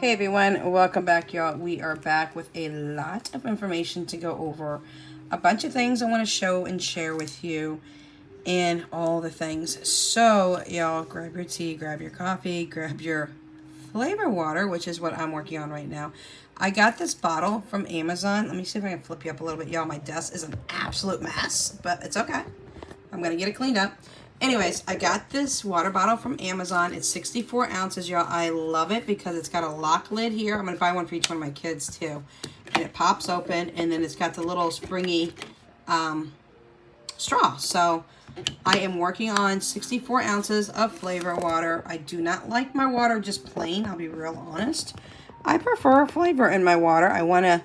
Hey everyone, welcome back, y'all. We are back with a lot of information to go over. A bunch of things I want to show and share with you and all the things. So, y'all, grab your tea, grab your coffee, grab your flavor water, which is what I'm working on right now. I got this bottle from Amazon. Let me see if I can flip you up a little bit. Y'all, my desk is an absolute mess, but it's okay. I'm going to get it cleaned up. Anyways, I got this water bottle from Amazon. It's 64 ounces, y'all. I love it because it's got a lock lid here. I'm going to buy one for each one of my kids, too. And it pops open, and then it's got the little springy straw. So I am working on 64 ounces of flavor water. I do not like my water just plain. I'll be real honest. I prefer flavor in my water. I want to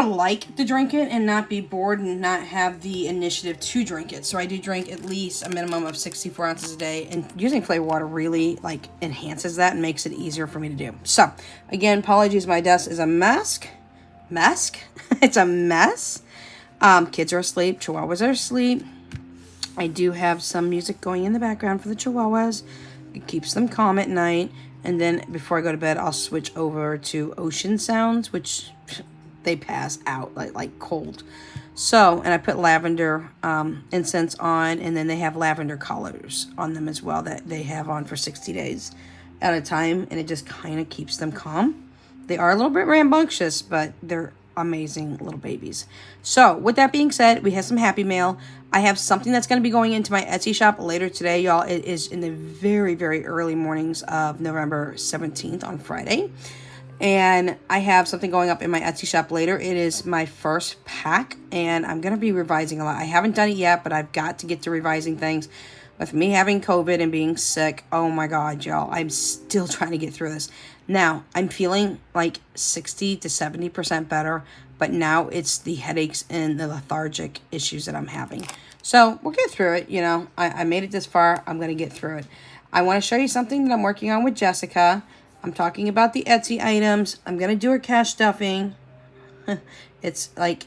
like to drink it and not be bored and not have the initiative to drink it. So I do drink at least a minimum of 64 ounces a day, and using flavor water really like enhances that and makes it easier for me to do. So again, apologies, my desk is a mess. It's a mess. Kids are asleep, chihuahuas are asleep. I do have some music going in the background for the chihuahuas. It keeps them calm at night. And then before I go to bed, I'll switch over to ocean sounds, which they pass out like cold. So, and I put lavender incense on, and then they have lavender colors on them as well that they have on for 60 days at a time, and it just kind of keeps them calm. They are a little bit rambunctious, but they're amazing little babies. So with that being said, we have some happy mail. I have something that's going to be going into my Etsy shop later today, y'all. It is in the very, very early mornings of November 17th on Friday. And I have something going up in my Etsy shop later. It is my first pack, and I'm going to be revising a lot. I haven't done it yet, but I've got to get to revising things. With me having COVID and being sick, oh my God, y'all, I'm still trying to get through this. Now, I'm feeling like 60 to 70% better, but now it's the headaches and the lethargic issues that I'm having. So we'll get through it, you know. I made it this far. I'm going to get through it. I want to show you something that I'm working on with Jessica. I'm talking about the Etsy items. I'm going to do her cash stuffing. It's like,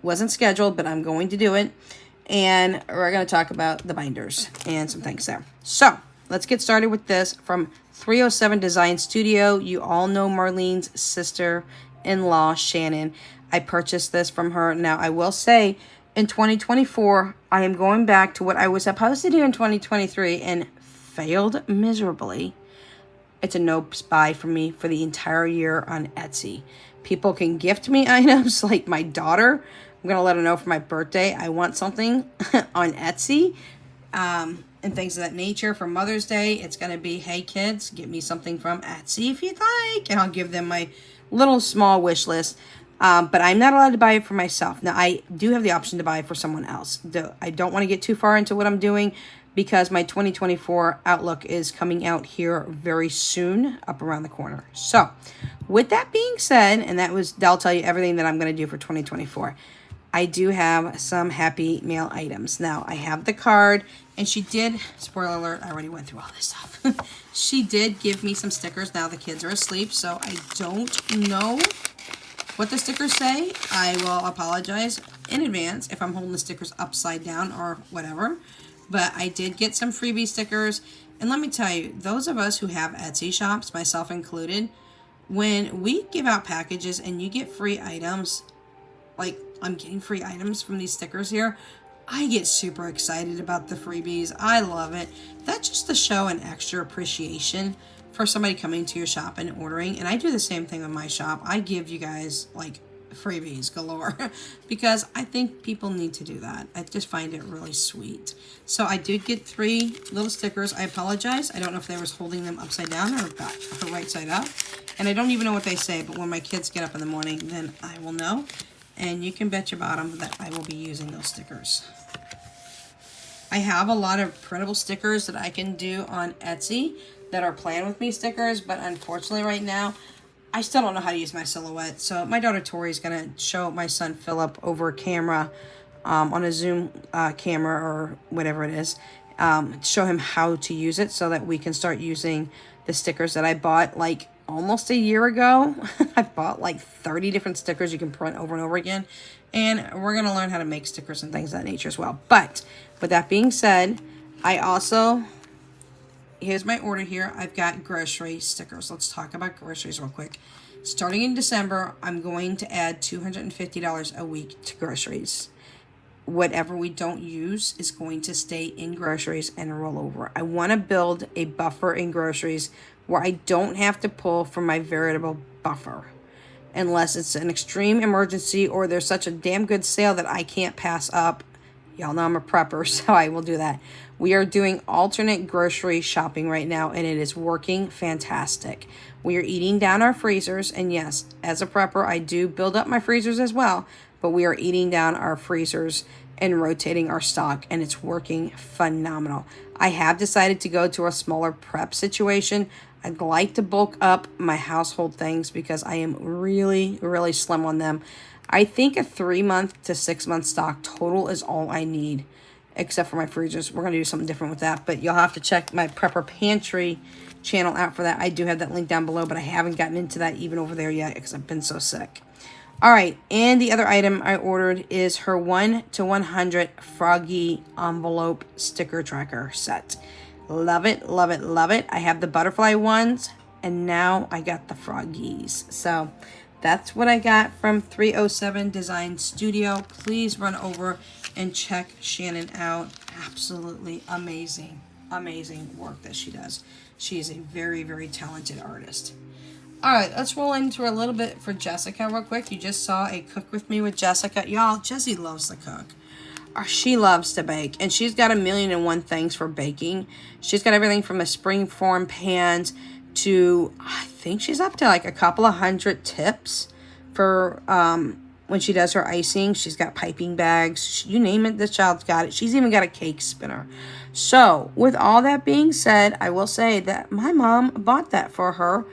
wasn't scheduled, but I'm going to do it. And we're going to talk about the binders and some things there. So let's get started with this from 307 Design Studio. You all know Marlene's sister-in-law, Shannon. I purchased this from her. Now, I will say, in 2024, I am going back to what I was supposed to do in 2023 and failed miserably. It's a no buy for me for the entire year on Etsy. People can gift me items like my daughter. I'm going to let her know for my birthday I want something on Etsy and things of that nature. For Mother's Day, it's going to be, hey kids, get me something from Etsy if you'd like. And I'll give them my little small wish list. But I'm not allowed to buy it for myself. Now, I do have the option to buy it for someone else. I don't want to get too far into what I'm doing, because my 2024 outlook is coming out here very soon, up around the corner. So, with that being said, and that'll tell you everything that I'm going to do for 2024. I do have some happy mail items. Now, I have the card, and she did, spoiler alert, I already went through all this stuff. She did give me some stickers. Now the kids are asleep, so I don't know what the stickers say. I will apologize in advance if I'm holding the stickers upside down or whatever. But I did get some freebie stickers. And let me tell you, those of us who have Etsy shops, myself included, when we give out packages and you get free items, like I'm getting free items from these stickers here, I get super excited about the freebies. I love it. That's just to show an extra appreciation for somebody coming to your shop and ordering. And I do the same thing with my shop. I give you guys like freebies galore because I think people need to do that. I just find it really sweet. So I did get 3 little stickers. I apologize. I don't know if they was holding them upside down or right side up. And I don't even know what they say, but when my kids get up in the morning, then I will know. And you can bet your bottom that I will be using those stickers. I have a lot of printable stickers that I can do on Etsy that are Plan With Me stickers, but unfortunately right now, I still don't know how to use my silhouette. So my daughter Tori is going to show my son Philip over camera, on a Zoom camera or whatever it is, show him how to use it so that we can start using the stickers that I bought like almost a year ago. I bought like 30 different stickers you can print over and over again. And we're going to learn how to make stickers and things of that nature as well. But with that being said, I also here's my order here. I've got grocery stickers. Let's talk about groceries real quick. Starting in December, I'm going to add $250 a week to groceries. Whatever we don't use is going to stay in groceries and roll over. I want to build a buffer in groceries where I don't have to pull from my variable buffer unless it's an extreme emergency or there's such a damn good sale that I can't pass up. Y'all know I'm a prepper, so I will do that. We are doing alternate grocery shopping right now, and it is working fantastic. We are eating down our freezers, and yes, as a prepper, I do build up my freezers as well, but we are eating down our freezers and rotating our stock, and it's working phenomenal. I have decided to go to a smaller prep situation. I'd like to bulk up my household things because I am really, really slim on them. I think a 3-month to 6-month stock total is all I need, except for my freezers. We're going to do something different with that, but you'll have to check my Prepper Pantry channel out for that. I do have that link down below, but I haven't gotten into that even over there yet because I've been so sick. All right, and the other item I ordered is her 1 to 100 Froggy envelope sticker tracker set. Love it, love it, love it. I have the butterfly ones, and now I got the froggies. So that's what I got from 307 Design Studio. Please run over and check Shannon out. Absolutely amazing, amazing work that she does. She is a very, very talented artist. All right, let's roll into a little bit for Jessica real quick. You just saw a cook with me with Jessica. Y'all, Jessie loves to cook. She loves to bake, and she's got 1,000,001 things for baking. She's got everything from a springform pans to, I think she's up to like a couple of hundred tips for when she does her icing. She's got piping bags. You name it, this child's got it. She's even got a cake spinner. So with all that being said, I will say that my mom bought that for her.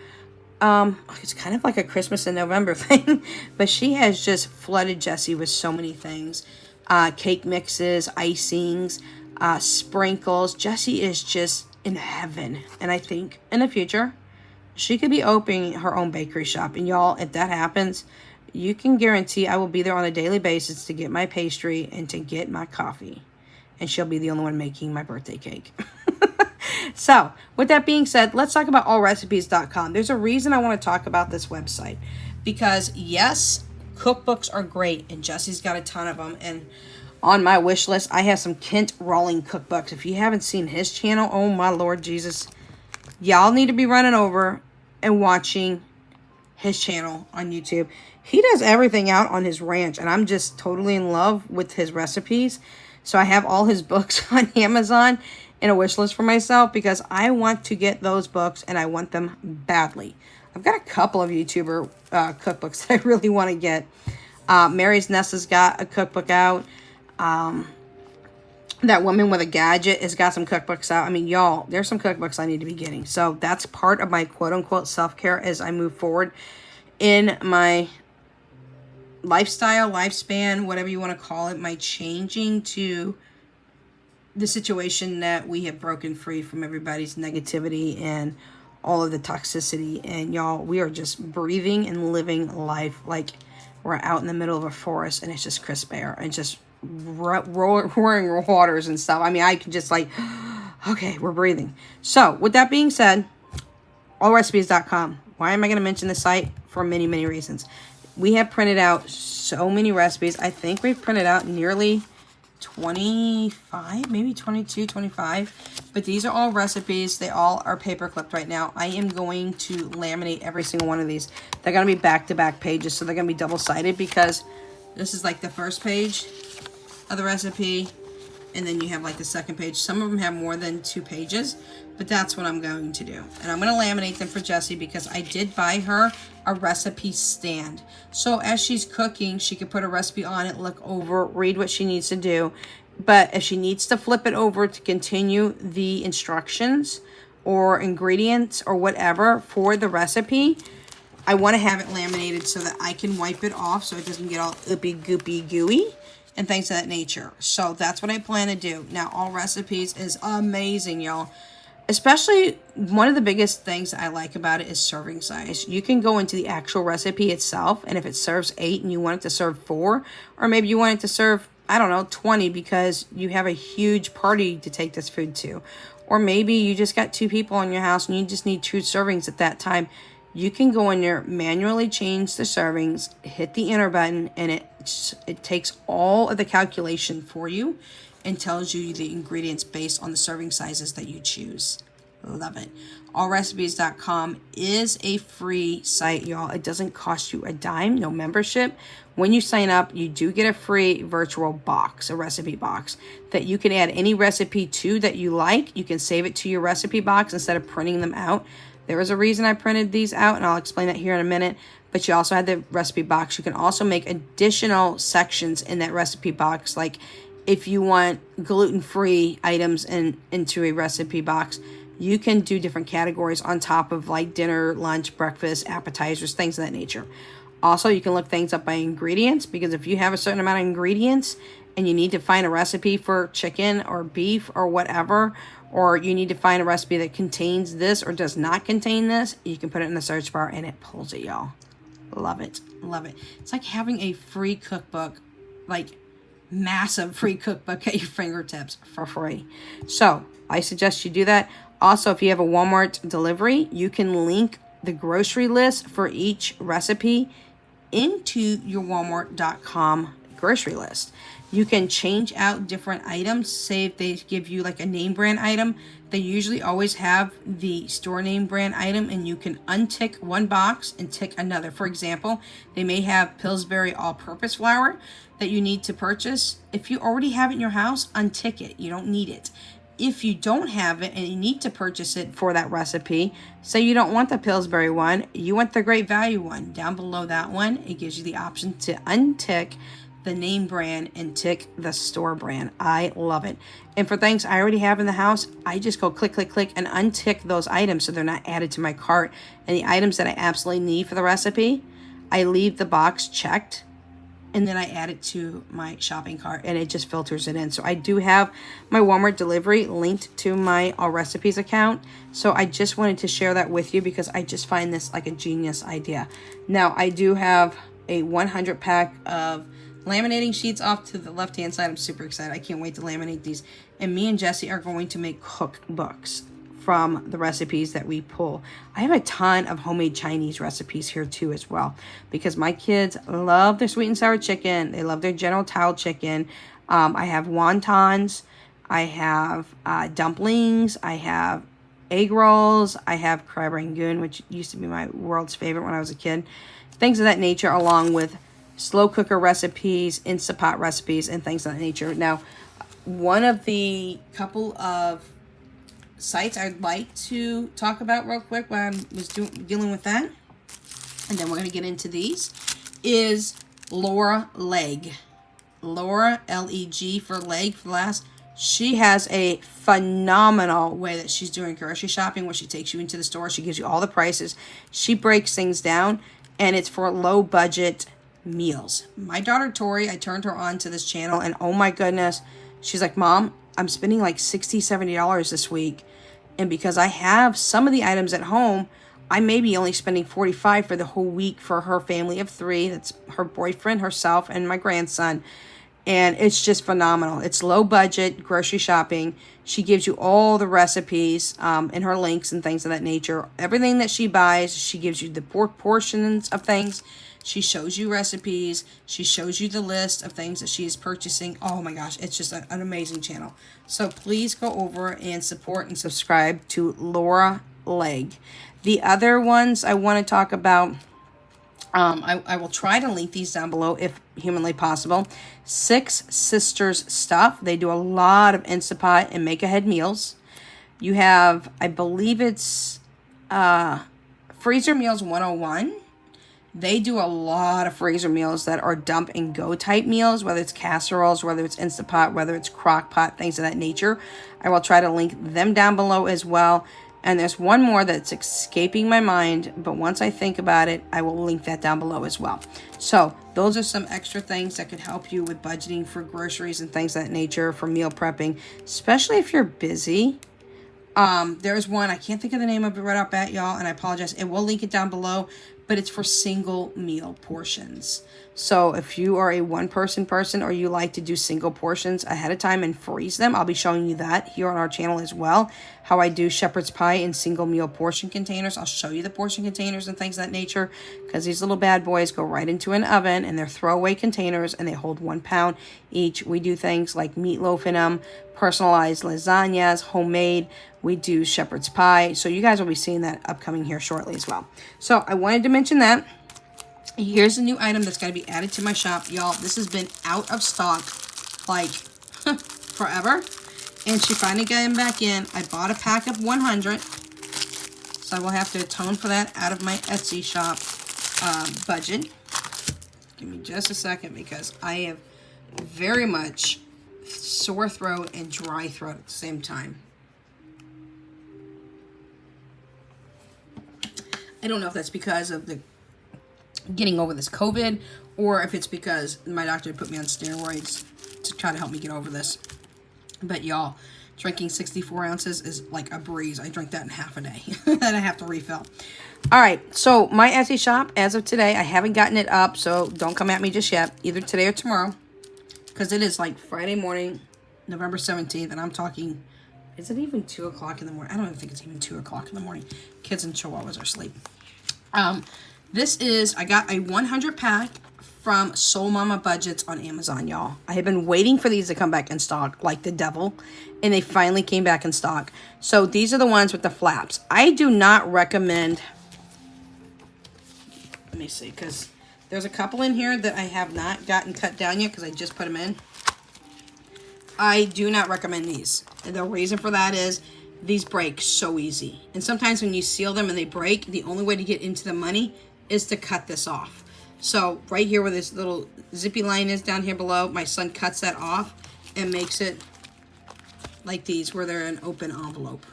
It's kind of like a Christmas in November thing, but she has just flooded Jessie with so many things. Cake mixes, icings, sprinkles. Jessie is just in heaven. And I think in the future, she could be opening her own bakery shop. And y'all, if that happens, you can guarantee I will be there on a daily basis to get my pastry and to get my coffee. And she'll be the only one making my birthday cake. So, with that being said, let's talk about allrecipes.com. There's a reason I want to talk about this website. Because, yes, cookbooks are great, and Jessie's got a ton of them. And on my wish list, I have some Kent Rawling cookbooks. If you haven't seen his channel, oh my Lord Jesus, y'all need to be running over and watching his channel on YouTube. He does everything out on his ranch, and I'm just totally in love with his recipes. So I have all his books on Amazon in a wish list for myself because I want to get those books, and I want them badly. I've got a couple of YouTuber cookbooks that I really want to get. Mary's Nest has got a cookbook out. That Woman with a Gadget has got some cookbooks out. I mean, y'all, there's some cookbooks I need to be getting. So that's part of my quote-unquote self-care as I move forward in my lifestyle, lifespan, whatever you want to call it, my changing to the situation that we have broken free from everybody's negativity and all of the toxicity. And y'all, we are just breathing and living life like we're out in the middle of a forest and it's just crisp air and just roaring waters and stuff. I mean, I can just like, okay, we're breathing. So with that being said, allrecipes.com. Why am I going to mention the site? For many, many reasons. We have printed out so many recipes. I think we've printed out nearly 25, maybe 22, 25. But these are all recipes. They all are paper clipped right now. I am going to laminate every single one of these. They're going to be back-to-back pages, so they're going to be double-sided because this is like the first page of the recipe, and then you have like the second page. Some of them have more than 2 pages, but that's what I'm going to do. And I'm going to laminate them for Jessie because I did buy her a recipe stand. So as she's cooking, she can put a recipe on it, look over, read what she needs to do. But if she needs to flip it over to continue the instructions or ingredients or whatever for the recipe, I want to have it laminated so that I can wipe it off so it doesn't get all oopy goopy gooey and things of that nature. So that's what I plan to do. Now, All Recipes is amazing, y'all. Especially, one of the biggest things I like about it is serving size. You can go into the actual recipe itself, and if it serves 8 and you want it to serve 4, or maybe you want it to serve, I don't know, 20 because you have a huge party to take this food to. Or maybe you just got 2 people in your house and you just need 2 servings at that time. You can go in there, manually change the servings, hit the enter button, and it takes all of the calculation for you and tells you the ingredients based on the serving sizes that you choose. Love it. AllRecipes.com is a free site, y'all. It doesn't cost you a dime, no membership. When you sign up, you do get a free virtual box, a recipe box, that you can add any recipe to that you like. You can save it to your recipe box instead of printing them out. There is a reason I printed these out, and I'll explain that here in a minute. But you also have the recipe box. You can also make additional sections in that recipe box, like if you want gluten-free items into a recipe box, you can do different categories on top of like dinner, lunch, breakfast, appetizers, things of that nature. Also, you can look things up by ingredients, because if you have a certain amount of ingredients and you need to find a recipe for chicken or beef or whatever, or you need to find a recipe that contains this or does not contain this, you can put it in the search bar and it pulls it, y'all. Love it. Love it. It's like having a free cookbook, like massive free cookbook at your fingertips for free. So I suggest you do that. Also, if you have a Walmart delivery, you can link the grocery list for each recipe into your Walmart.com grocery list. You can change out different items. Say if they give you like a name brand item, they usually always have the store name brand item, and you can untick one box and tick another. For example, they may have Pillsbury all-purpose flour that you need to purchase. If you already have it in your house, untick it. You don't need it. If you don't have it and you need to purchase it for that recipe, say you don't want the Pillsbury one, you want the Great Value one. Down below that one, it gives you the option to untick the name brand and tick the store brand. I love it. And for things I already have in the house, I just go click, click, click and untick those items so they're not added to my cart. And the items that I absolutely need for the recipe, I leave the box checked, and then I add it to my shopping cart, and it just filters it in. So I do have my Walmart delivery linked to my All Recipes account. So I just wanted to share that with you because I just find this like a genius idea. Now, I do have a 100 pack of laminating sheets off to the left-hand side. I'm super excited. I can't wait to laminate these. And me and Jesse are going to make cookbooks from the recipes that we pull. I have a ton of homemade Chinese recipes here too as well, because my kids love their sweet and sour chicken. They love their General Tao chicken. I have wontons. I have dumplings. I have egg rolls. I have crab rangoon, which used to be my world's favorite when I was a kid. Things of that nature, along with slow cooker recipes, Instapot recipes, and things of that nature. Now, one of the couple of sites I'd like to talk about real quick while I was dealing with that, and then we're going to get into these, is Laura Leg. Laura, L-E-G for leg for last. She has a phenomenal way that she's doing grocery shopping, where she takes you into the store. She gives you all the prices. She breaks things down, and it's for low budget meals. My daughter Tori, I turned her on to this channel, and oh my goodness, she's like, Mom, I'm spending like $60-70 this week, and because I have some of the items at home, I may be only spending $45 for the whole week for her family of 3. That's her boyfriend, herself, and my grandson. And it's just phenomenal. It's low budget grocery shopping. She gives you all the recipes in her links and things of that nature. Everything that she buys, she gives you the portions of things. She shows you recipes. She shows you the list of things that she is purchasing. Oh my gosh, it's just an amazing channel. So please go over and support and subscribe to Laura Leg. The other ones I want to talk about, I will try to link these down below if humanly possible. 6 Sisters Stuff. They do a lot of Instapot and make-ahead meals. You have, I believe it's Freezer Meals 101. They do a lot of freezer meals that are dump and go type meals, whether it's casseroles, whether it's Instapot, whether it's crock pot, things of that nature. I will try to link them down below as well. And there's one more that's escaping my mind, but once I think about it, I will link that down below as well. So those are some extra things that could help you with budgeting for groceries and things of that nature, for meal prepping, especially if you're busy. There's one, I can't think of the name of it right off bat, y'all, and I apologize. It will link it down below. but it's for single meal portions. So if you are a one-person person or you like to do single portions ahead of time and freeze them, I'll be showing you that here on our channel as well, how I do shepherd's pie in single meal portion containers. I'll show you the portion containers and things of that nature, because these little bad boys go right into an oven, and they're throwaway containers, and they hold 1 pound each. We do things like meatloaf in them, personalized lasagnas, homemade. We do shepherd's pie. So you guys will be seeing that upcoming here shortly as well. So I wanted to mention that. Here's a new item that's got to be added to my shop. Y'all, this has been out of stock like forever. And she finally got him back in. I bought a pack of 100. So I will have to atone for that out of my Etsy shop budget. Give me just a second, because I have very much sore throat and dry throat at the same time. I don't know if that's because of the getting over this COVID, or if it's because my doctor put me on steroids to try to help me get over this. But y'all, drinking 64 ounces is like a breeze. I drink that in half a day. And I have to refill. All right, so my Etsy shop, as of today, I haven't gotten it up, so don't come at me just yet, either today or tomorrow, because it is like Friday morning, November 17th, and I'm talking, is it even 2 o'clock in the morning? I don't even think it's even 2 o'clock in the morning. Kids and chihuahuas are asleep. This is, I got a 100 pack from Soul Mama Budgets on Amazon, y'all. I have been waiting for these to come back in stock like the devil, and they finally came back in stock. So these are the ones with the flaps. I do not recommend, let me see, because there's a couple in here that I have not gotten cut down yet because I just put them in. I do not recommend these. And the reason for that is these break so easy. And sometimes when you seal them and they break, the only way to get into the money is to cut this off. So right here where this little zippy line is down here below, my son cuts that off and makes it like these, where they're an open envelope.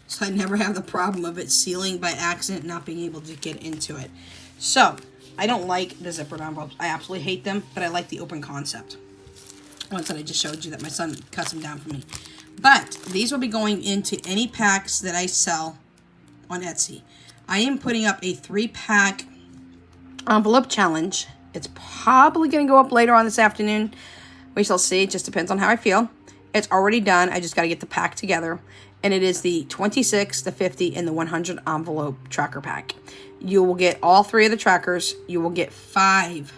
So I never have the problem of it sealing by accident, not being able to get into it. So I don't like the zippered envelopes. I absolutely hate them, but I like the open concept. Ones that I just showed you that my son cuts them down for me. But these will be going into any packs that I sell on Etsy. I am putting up a 3-pack envelope challenge. It's probably going to go up later on this afternoon. We shall see. It just depends on how I feel. It's already done. I just got to get the pack together. And it is the 26, the 50, and the 100 envelope tracker pack. You will get all 3 of the trackers. You will get 5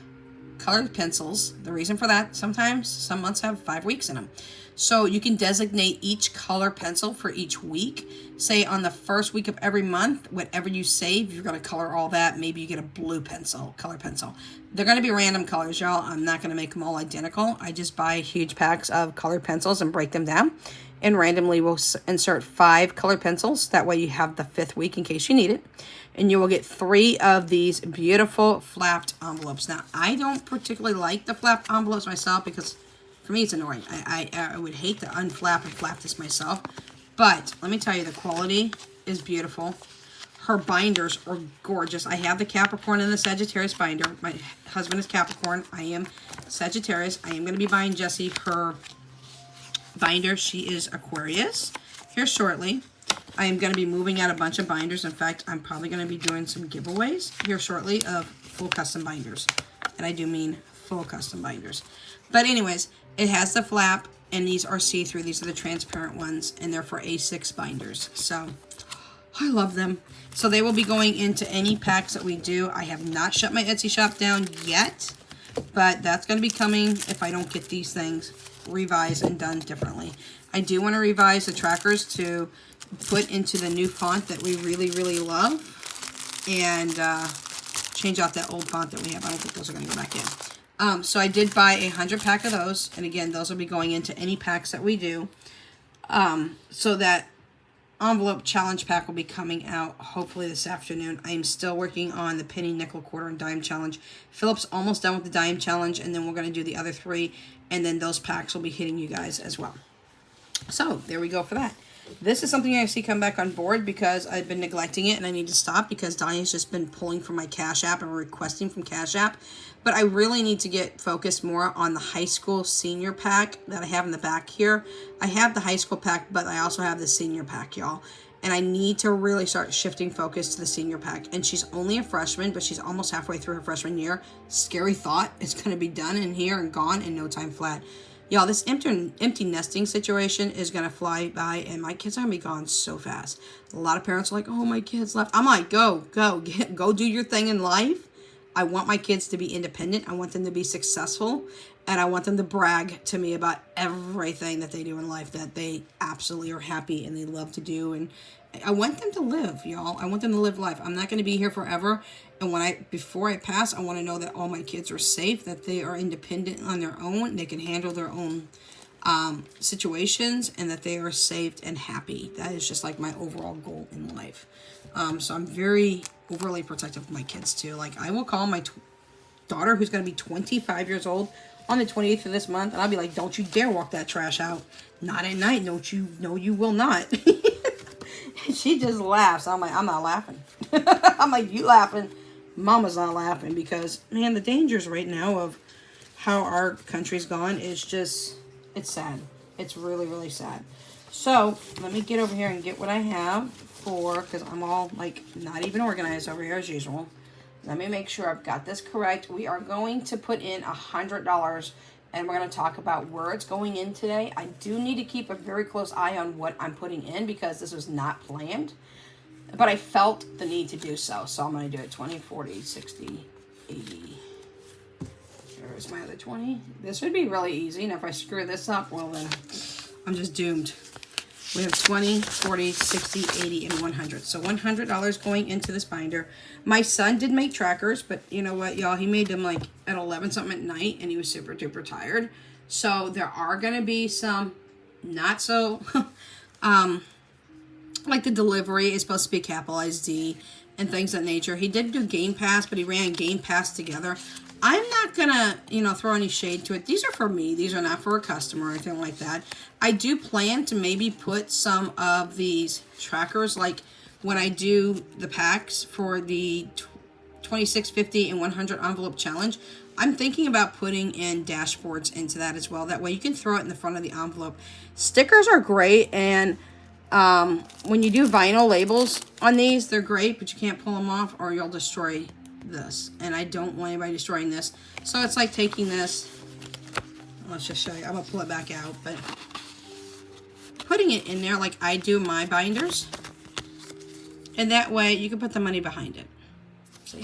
colored pencils. The reason for that, sometimes some months have 5 weeks in them. So you can designate each color pencil for each week. Say on the first week of every month, whatever you save, you're going to color all that. Maybe you get a blue pencil, color pencil. They're going to be random colors, y'all. I'm not going to make them all identical. I just buy huge packs of colored pencils and break them down. And randomly we'll insert 5 colored pencils. That way you have the 5th week in case you need it. And you will get 3 of these beautiful flapped envelopes. Now, I don't particularly like the flapped envelopes myself because for me, it's annoying. I would hate to unflap and flap this myself. But let me tell you, the quality is beautiful. Her binders are gorgeous. I have the Capricorn and the Sagittarius binder. My husband is Capricorn. I am Sagittarius. I am going to be buying Jessie her binder. She is Aquarius here shortly. I am going to be moving out a bunch of binders. In fact, I'm probably going to be doing some giveaways here shortly of full custom binders. And I do mean full custom binders. But anyways, it has the flap, and these are see-through. These are the transparent ones, and they're for A6 binders. So, I love them. So, they will be going into any packs that we do. I have not shut my Etsy shop down yet, but that's going to be coming if I don't get these things revised and done differently. I do want to revise the trackers to put into the new font that we really, really love, and change out that old font that we have. I don't think those are going to go back in. So I did buy a 100 pack of those. And again, those will be going into any packs that we do. So that envelope challenge pack will be coming out hopefully this afternoon. I am still working on the penny, nickel, quarter, and dime challenge. Philip's almost done with the dime challenge. And then we're going to do the other 3. And then those packs will be hitting you guys as well. So there we go for that. This is something I see come back on board because I've been neglecting it and I need to stop because Donnie's just been pulling from my Cash App and requesting from Cash App. But I really need to get focused more on the high school senior pack that I have in the back here. I have the high school pack, but I also have the senior pack, y'all. And I need to really start shifting focus to the senior pack. And she's only a freshman, but she's almost halfway through her freshman year. Scary thought. It's going to be done in here and gone in no time flat. Y'all, this empty nesting situation is going to fly by, and my kids are going to be gone so fast. A lot of parents are like, oh, my kids left. I'm like, go do your thing in life. I want my kids to be independent. I want them to be successful. And I want them to brag to me about everything that they do in life that they absolutely are happy and they love to do. And I want them to live, y'all. I want them to live life. I'm not going to be here forever. And before I pass, I want to know that all my kids are safe, that they are independent on their own, they can handle their own situations, and that they are safe and happy. That is just like my overall goal in life. So I'm very overly protective of my kids too. Like, I will call my daughter, who's going to be 25 years old, on the 28th of this month, and I'll be like, don't you dare walk that trash out. Not at night. Don't you? No, you will not. She just laughs. I'm like, I'm not laughing. I'm like, you laughing. Mama's not laughing, because, man, the dangers right now of how our country's gone is just, it's sad. It's really, really sad. So let me get over here and get what I have because I'm all, like, not even organized over here as usual. Let me make sure I've got this correct. We are going to put in $100, and we're going to talk about words going in today. I do need to keep a very close eye on what I'm putting in, because this was not planned, but I felt the need to do so. So I'm going to do it 20, 40, 60, 80. There's my other 20. This would be really easy, and if I screw this up, well, then I'm just doomed. We have 20, 40, 60, 80, and 100. So $100 going into this binder. My son did make trackers, but you know what, y'all? He made them like at 11 something at night, and he was super duper tired. So there are going to be some not so, like the delivery is supposed to be capitalized D and things of that nature. He did do Game Pass, but he ran Game Pass together. I'm not going to, throw any shade to it. These are for me. These are not for a customer or anything like that. I do plan to maybe put some of these trackers, like when I do the packs for the 26, 50, and 100 envelope challenge. I'm thinking about putting in dashboards into that as well. That way you can throw it in the front of the envelope. Stickers are great, and when you do vinyl labels on these, they're great, but you can't pull them off or you'll destroy this, and I don't want anybody destroying this. So it's like taking this, let's just show you, I'm gonna pull it back out, but putting it in there like I do my binders, and that way you can put the money behind it. See,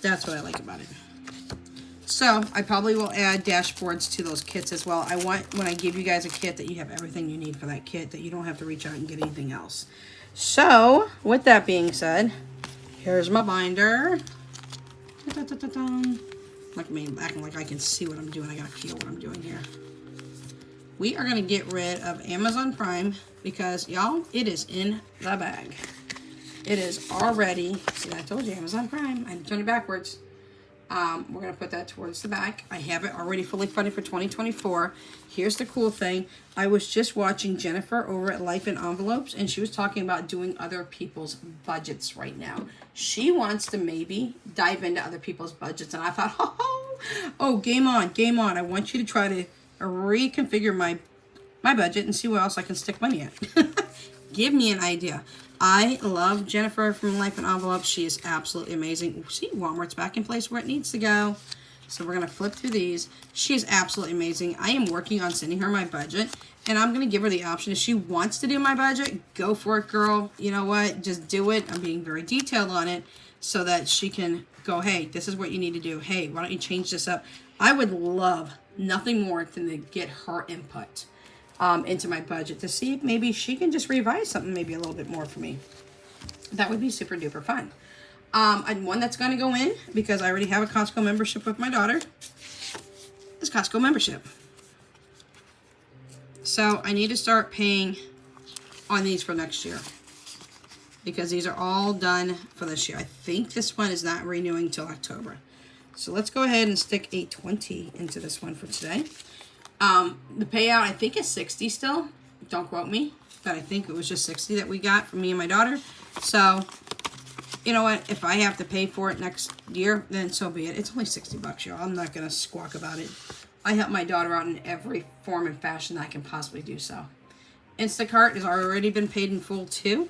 that's what I like about it. So I probably will add dashboards to those kits as well. I want, when I give you guys a kit, that you have everything you need for that kit, that you don't have to reach out and get anything else. So with that being said, here's my binder. Like me acting like I can see what I'm doing. I gotta feel what I'm doing here. We are gonna get rid of Amazon Prime, because y'all, it is in the bag. It is already, see, I told you, Amazon Prime. I had to turn it backwards. We're gonna put that towards the back. I have it already fully funded for 2024. Here's the cool thing. I was just watching Jennifer over at Life in Envelopes, and she was talking about doing other people's budgets right now. She wants to maybe dive into other people's budgets, and I thought, oh, game on, game on. I want you to try to reconfigure my budget and see where else I can stick money at. Give me an idea. I love Jennifer from Life in Envelopes. She is absolutely amazing. See, Walmart's back in place where it needs to go. So we're going to flip through these. She is absolutely amazing. I am working on sending her my budget, and I'm going to give her the option. If she wants to do my budget, go for it, girl. You know what? Just do it. I'm being very detailed on it so that she can go, hey, this is what you need to do. Hey, why don't you change this up? I would love nothing more than to get her input into my budget to see if maybe she can just revise something maybe a little bit more for me. That would be super duper fun. And one that's going to go in, because I already have a Costco membership with my daughter, is Costco membership. So I need to start paying on these for next year, because these are all done for this year. I think this one is not renewing till October. So let's go ahead and stick a 20 into this one for today. The payout, I think, is 60 still. Don't quote me, but I think it was just 60 that we got from me and my daughter. So, you know what? If I have to pay for it next year, then so be it. It's only 60 bucks, y'all. I'm not going to squawk about it. I help my daughter out in every form and fashion that I can possibly do so. Instacart has already been paid in full too.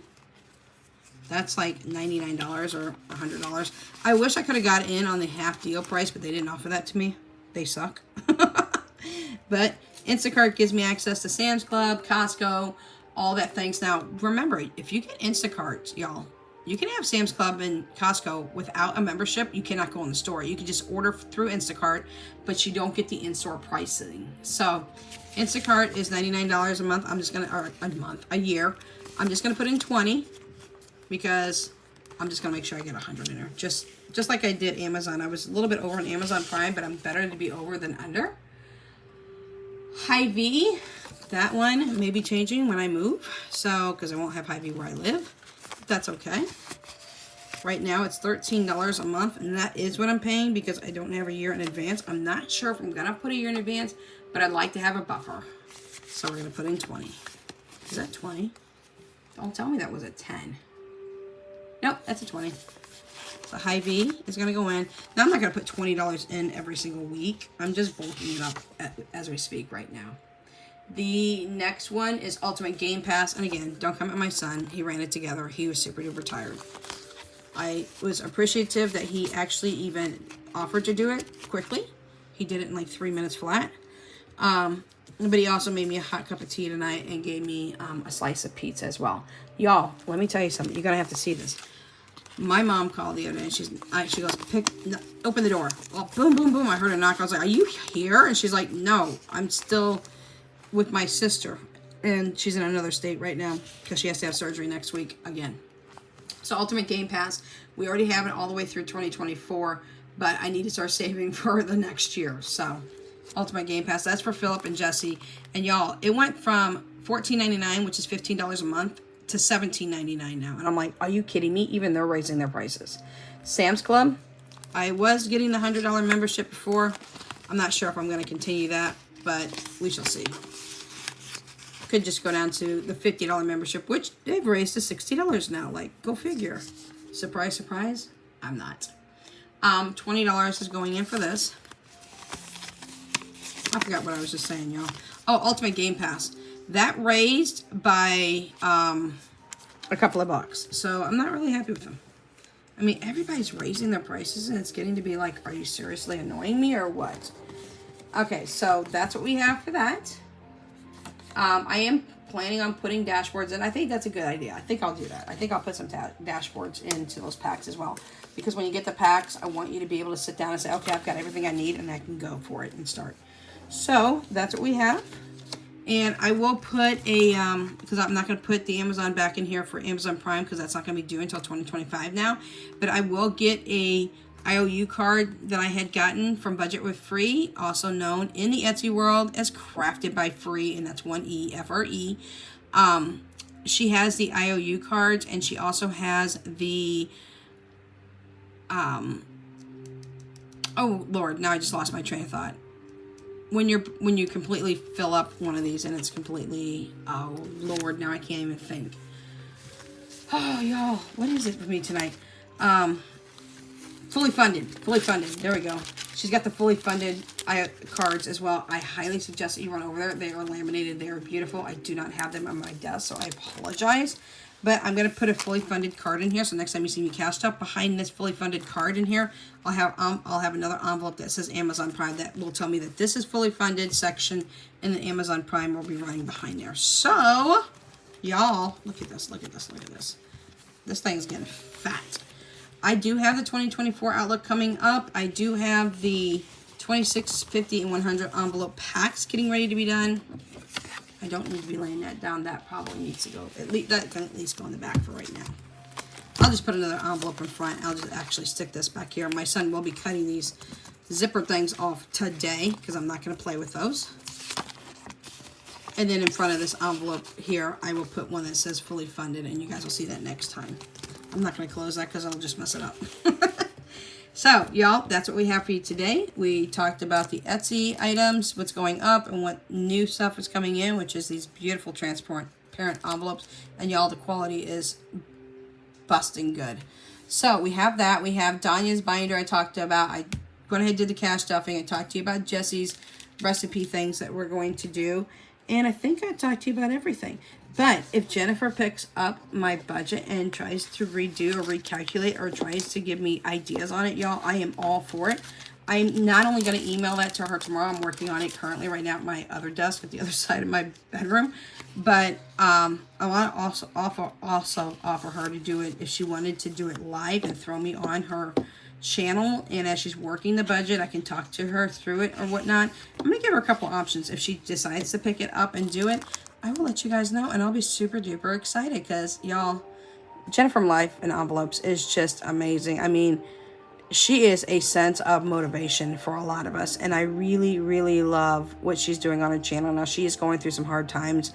That's like $99 or $100. I wish I could have got in on the half deal price, but they didn't offer that to me. They suck. But Instacart gives me access to Sam's Club, Costco, all that things. Now, remember, if you get Instacart, y'all, you can have Sam's Club and Costco without a membership. You cannot go in the store. You can just order through Instacart, but you don't get the in-store pricing. So, Instacart is $99 a month. I'm just going to, or a year. I'm just going to put in 20 because I'm just going to make sure I get 100 in there. Just like I did Amazon. I was a little bit over on Amazon Prime, but I'm better to be over than under. Hy-Vee, that one may be changing when I move. So, because I won't have Hy-Vee where I live. That's okay. Right now it's $13 a month, and that is what I'm paying because I don't have a year in advance. I'm not sure if I'm gonna put a year in advance, but I'd like to have a buffer. So we're gonna put in 20. Is that 20? Don't tell me that was a 10. Nope, that's a 20. So Hy-Vee is gonna go in. Now I'm not gonna put $20 in every single week. I'm just bulking it up as we speak right now. The next one is Ultimate Game Pass. And again, don't come at my son. He ran it together. He was super duper tired. I was appreciative that he actually even offered to do it quickly. He did it in like 3 minutes flat. But he also made me a hot cup of tea tonight and gave me a slice of pizza as well. Y'all, let me tell you something. You're going to have to see this. My mom called the other day and she goes, open the door. Well, boom, boom, boom. I heard a knock. I was like, are you here? And she's like, no, I'm still with my sister, and she's in another state right now because she has to have surgery next week again. So Ultimate Game Pass, we already have it all the way through 2024, but I need to start saving for the next year. So Ultimate Game Pass, that's for Philip and Jesse. And y'all, it went from $14.99, which is $15 a month, to $17.99 now. And I'm like, are you kidding me? Even they're raising their prices. Sam's Club, I was getting the $100 membership before. I'm not sure if I'm going to continue that, but we shall see. Could just go down to the $50 membership, which they've raised to $60 now. Like, go figure. Surprise, surprise. I'm not. $20 is going in for this. I forgot what I was just saying, y'all. Oh, Ultimate Game Pass. That raised by a couple of bucks. So I'm not really happy with them. I mean, everybody's raising their prices, and it's getting to be like, are you seriously annoying me or what? Okay, so that's what we have for that. I am planning on putting dashboards in. I think that's a good idea. I think I'll do that. I think I'll put some dashboards into those packs as well. Because when you get the packs, I want you to be able to sit down and say, okay, I've got everything I need, and I can go for it and start. So that's what we have. And I will put a, because I'm not going to put the Amazon back in here for Amazon Prime because that's not going to be due until 2025 now. But I will get a IOU card that I had gotten from Budget with Free, also known in the Etsy world as Crafted by Free, and that's one E, F-R-E. She has the IOU cards, and she also has the, oh Lord, now I just lost my train of thought. When you completely fill up one of these and it's completely, oh Lord, now I can't even think. Oh, y'all, what is it for me tonight? Fully funded, there we go. She's got the fully funded cards as well. I highly suggest that you run over there. They are laminated, they are beautiful. I do not have them on my desk, so I apologize. But I'm going to put a fully funded card in here, so next time you see me cashed up behind this fully funded card in here, I'll have another envelope that says Amazon Prime that will tell me that this is fully funded section, and then Amazon Prime will be running behind there. So, y'all, look at this, look at this, look at this. This thing's getting fat. I do have the 2024 Outlook coming up. I do have the 26, 50, and 100 envelope packs getting ready to be done. I don't need to be laying that down. That probably needs to go. That can at least go in the back for right now. I'll just put another envelope in front. I'll just actually stick this back here. My son will be cutting these zipper things off today because I'm not going to play with those. And then in front of this envelope here, I will put one that says fully funded, and you guys will see that next time. I'm not going to close that because I'll just mess it up. So, y'all, that's what we have for you today. We talked about the Etsy items, what's going up, and what new stuff is coming in, which is these beautiful transparent envelopes. And, y'all, the quality is busting good. So, we have that. We have Danya's binder I talked about. I went ahead and did the cash stuffing. I talked to you about Jesse's recipe things that we're going to do. And I think I talked to you about everything. But if Jennifer picks up my budget and tries to redo or recalculate or tries to give me ideas on it, y'all, I am all for it. I'm not only going to email that to her tomorrow. I'm working on it currently right now at my other desk at the other side of my bedroom. But I want to also offer her to do it if she wanted to do it live and throw me on her channel. And as she's working the budget, I can talk to her through it or whatnot. I'm going to give her a couple options. If she decides to pick it up and do it, I will let you guys know. And I'll be super duper excited because, y'all, Jennifer from Life in Envelopes is just amazing. I mean, she is a sense of motivation for a lot of us, and I really, really love what she's doing on her channel. Now, she is going through some hard times.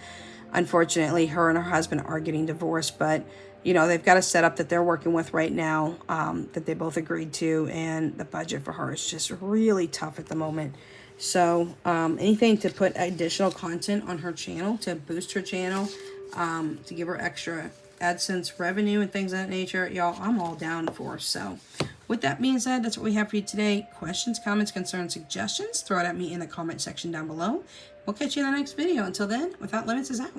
Unfortunately, her and her husband are getting divorced, but, you know, they've got a setup that they're working with right now that they both agreed to, and the budget for her is just really tough at the moment. So, anything to put additional content on her channel, to boost her channel, to give her extra AdSense revenue and things of that nature, y'all, I'm all down for. So, with that being said, that's what we have for you today. Questions, comments, concerns, suggestions, throw it at me in the comment section down below. We'll catch you in the next video. Until then, Without Limits is out.